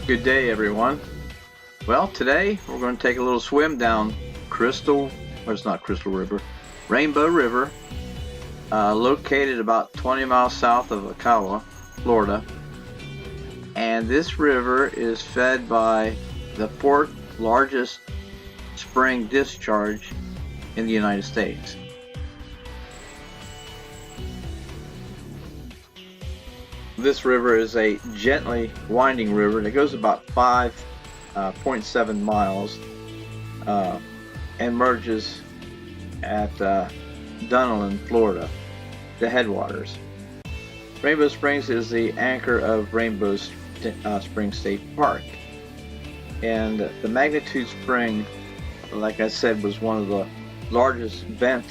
Good day, everyone. Well, today we're going to take a little swim down it's not Crystal River, Rainbow River, located about 20 miles south of Ocala, Florida. And this river is fed by the fourth largest spring discharge in the United States. This river is a gently winding river that goes about 5.7 miles and merges at Dunnellon, Florida, the headwaters. Rainbow Springs is the anchor of Rainbow Springs State Park. And the Magnitude Spring, like I said, was one of the largest vent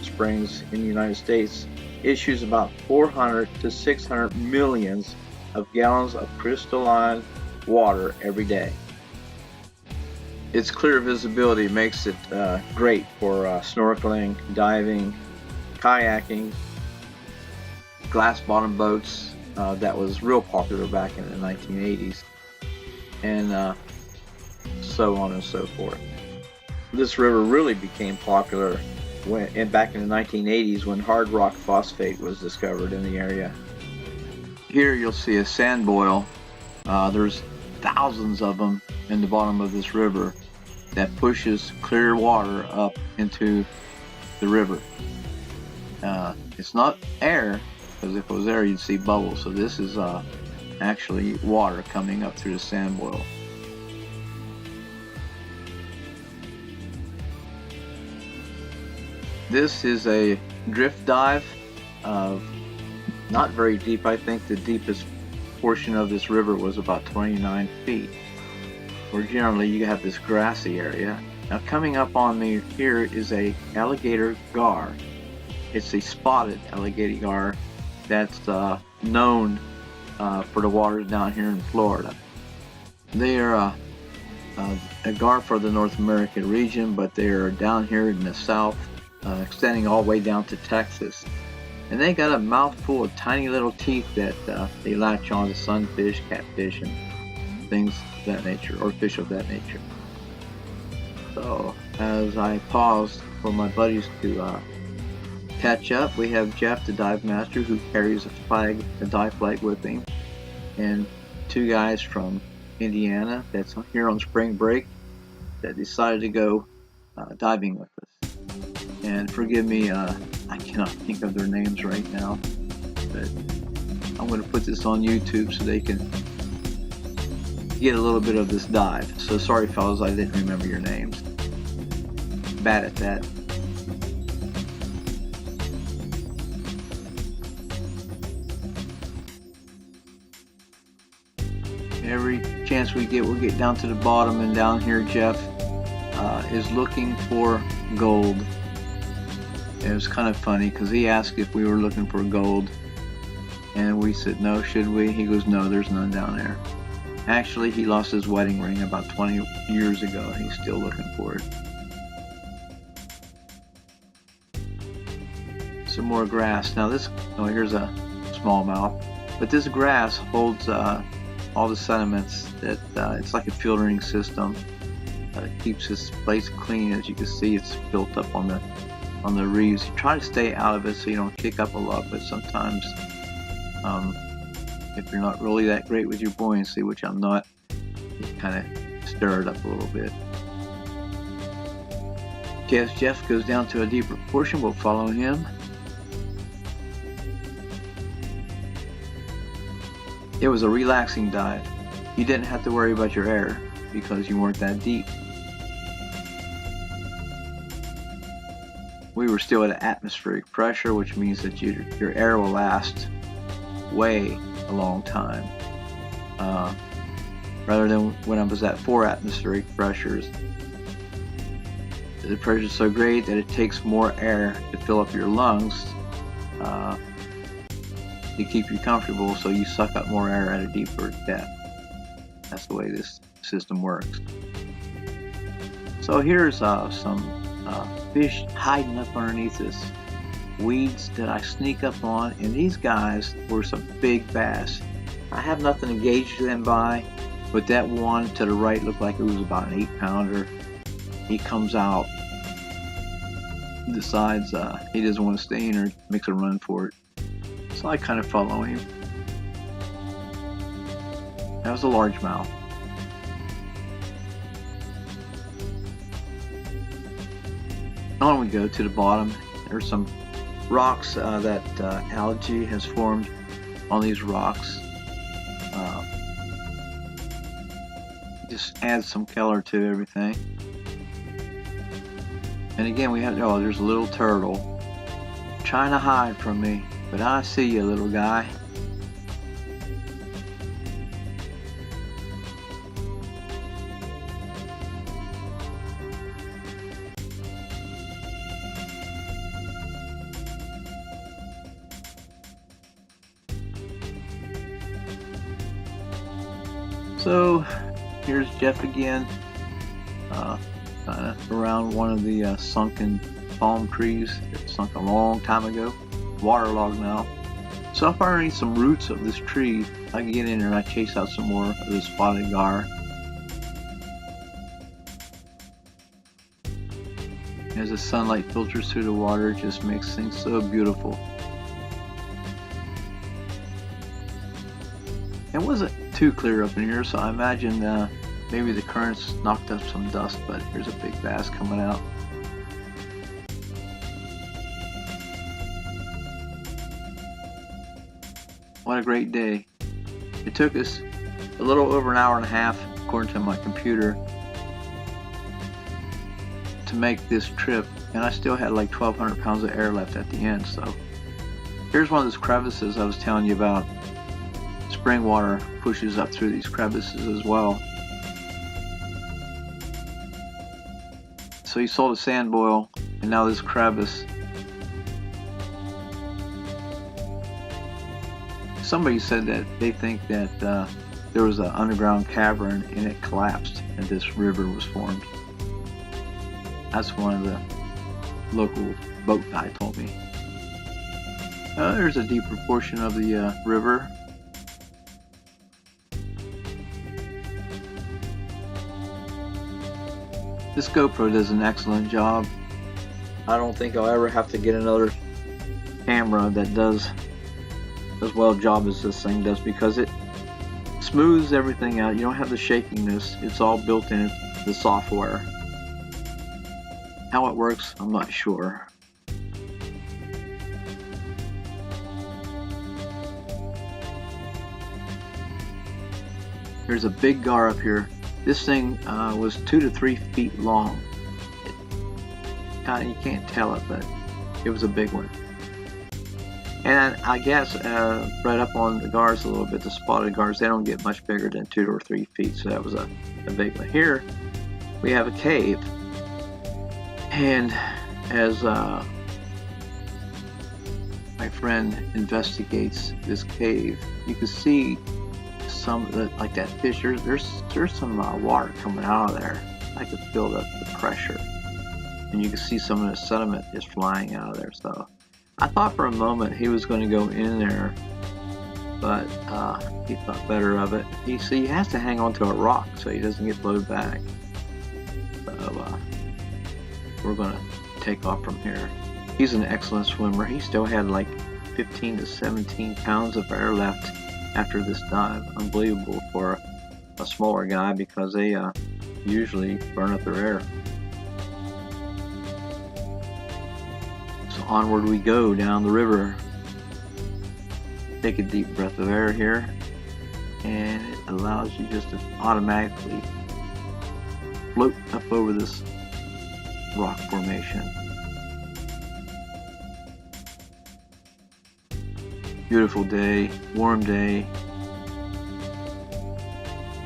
springs in the United States. Issues about 400 to 600 millions of gallons of crystalline water every day. Its clear visibility makes it great for snorkeling, diving, kayaking, glass bottom boats. That was real popular back in the 1980s, and so on and so forth. This river really became popular back in the 1980s when hard rock phosphate was discovered in the area. Here you'll see a sand boil. There's thousands of them in the bottom of this river that pushes clear water up into the river. It's not air, because if it was air you'd see bubbles. So this is actually water coming up through the sand boil. This is a drift dive, not very deep. I think the deepest portion of this river was about 29 feet, where generally you have this grassy area. Now coming up on me here is a alligator gar. It's a spotted alligator gar that's known for the waters down here in Florida. They are a gar for the North American region, but they are down here in the south, extending all the way down to Texas. And they got a mouthful of tiny little teeth that they latch on to sunfish, catfish, and things of that nature, or fish of that nature. So as I paused for my buddies to catch up, we have Jeff, the dive master, who carries a dive flag with him, and two guys from Indiana that's here on spring break that decided to go diving with us. And forgive me, I cannot think of their names right now, but I'm going to put this on YouTube so they can get a little bit of this dive. So sorry fellas, I didn't remember your names. Bad at that. Every chance we get, we'll get down to the bottom, and down here Jeff is looking for gold. It was kind of funny because he asked if we were looking for gold, and we said no, should we? He goes, no, there's none down there. Actually, he lost his wedding ring about 20 years ago, and he's still looking for it. Some more grass. Now here's a smallmouth, but this grass holds all the sediments that it's like a filtering system. It keeps this place clean. As you can see, it's built up on the reefs. You try to stay out of it so you don't kick up a lot, but sometimes if you're not really that great with your buoyancy, which I'm not, you kind of stir it up a little bit. Okay, as Jeff goes down to a deeper portion, we'll follow him. It was a relaxing dive. You didn't have to worry about your air because you weren't that deep. We were still at an atmospheric pressure, which means that your air will last way a long time. Rather than when I was at 4 atmospheric pressures. The pressure is so great that it takes more air to fill up your lungs to keep you comfortable, so you suck up more air at a deeper depth. That's the way this system works. So here's some fish hiding up underneath this weeds that I sneak up on, and these guys were some big bass. I have nothing to gauge them by, But that one to the right looked like it was about an 8-pounder. He comes out, decides he doesn't want to stay in there, makes a run for it. So I kind of follow him. That was a largemouth. On we go to the bottom. There's some rocks that algae has formed on these rocks. Just adds some color to everything. And again, we have, oh, there's a little turtle trying to hide from me, but I see you, little guy. So here's Jeff again, kind of around one of the sunken palm trees that sunk a long time ago, waterlogged now. So if I need some roots of this tree, I can get in there and I chase out some more of this spotted gar. As the sunlight filters through the water, it just makes things so beautiful. It wasn't too clear up in here, so I imagine maybe the currents knocked up some dust, but here's a big bass coming out. What a great day. It took us a little over an hour and a half, according to my computer, to make this trip, and I still had like 1,200 pounds of air left at the end. So here's one of those crevices I was telling you about. Spring water pushes up through these crevices as well. So you saw the sand boil, and now this crevice. Somebody said that they think that there was an underground cavern and it collapsed and this river was formed. That's one of the local boat guy told me. There's a deeper portion of the river. This GoPro does an excellent job. I don't think I'll ever have to get another camera that does as well a job as this thing does, because it smooths everything out. You don't have the shakiness. It's all built in the software. How it works, I'm not sure. There's a big gar up here. This thing was 2 to 3 feet long. You can't tell it, but it was a big one. And I guess right up on the gars a little bit, the spotted gars, they don't get much bigger than 2 or 3 feet, so that was a big one. Here we have a cave, and as my friend investigates this cave, you can see some like that fish. There's some water coming out of there. I could feel the pressure, and you can see some of the sediment is flying out of there. So I thought for a moment he was going to go in there, but he thought better of it. He has to hang on to a rock so he doesn't get blown back. So we're going to take off from here. He's an excellent swimmer. He still had like 15 to 17 pounds of air left after this dive. Unbelievable for a smaller guy, because they usually burn up their air. So onward we go down the river. Take a deep breath of air here, and it allows you just to automatically float up over this rock formation. Beautiful day, warm day.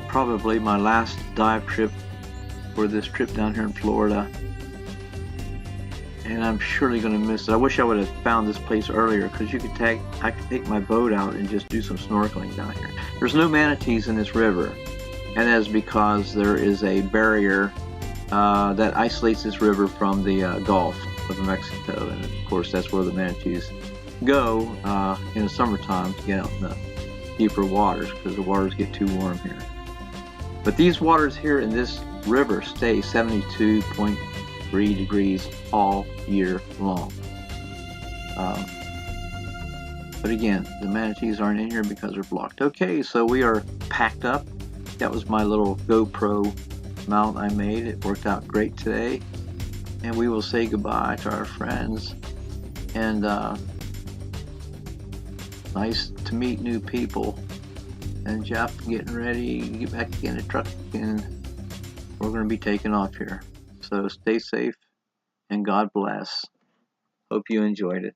Probably my last dive trip for this trip down here in Florida, and I'm surely going to miss it. I wish I would have found this place earlier, because I could take my boat out and just do some snorkeling down here. There's no manatees in this river, and that's because there is a barrier that isolates this river from the Gulf of Mexico, and of course that's where the manatees go in the summertime to get out in the deeper waters, because the waters get too warm here. But these waters here in this river stay 72.3 degrees all year long. But again, the manatees aren't in here because they're blocked. Okay, so we are packed up. That was my little GoPro mount I made. It worked out great today. And we will say goodbye to our friends. And nice to meet new people. And Jeff getting ready to get back in the truck, and we're going to be taking off here. So stay safe and God bless. Hope you enjoyed it.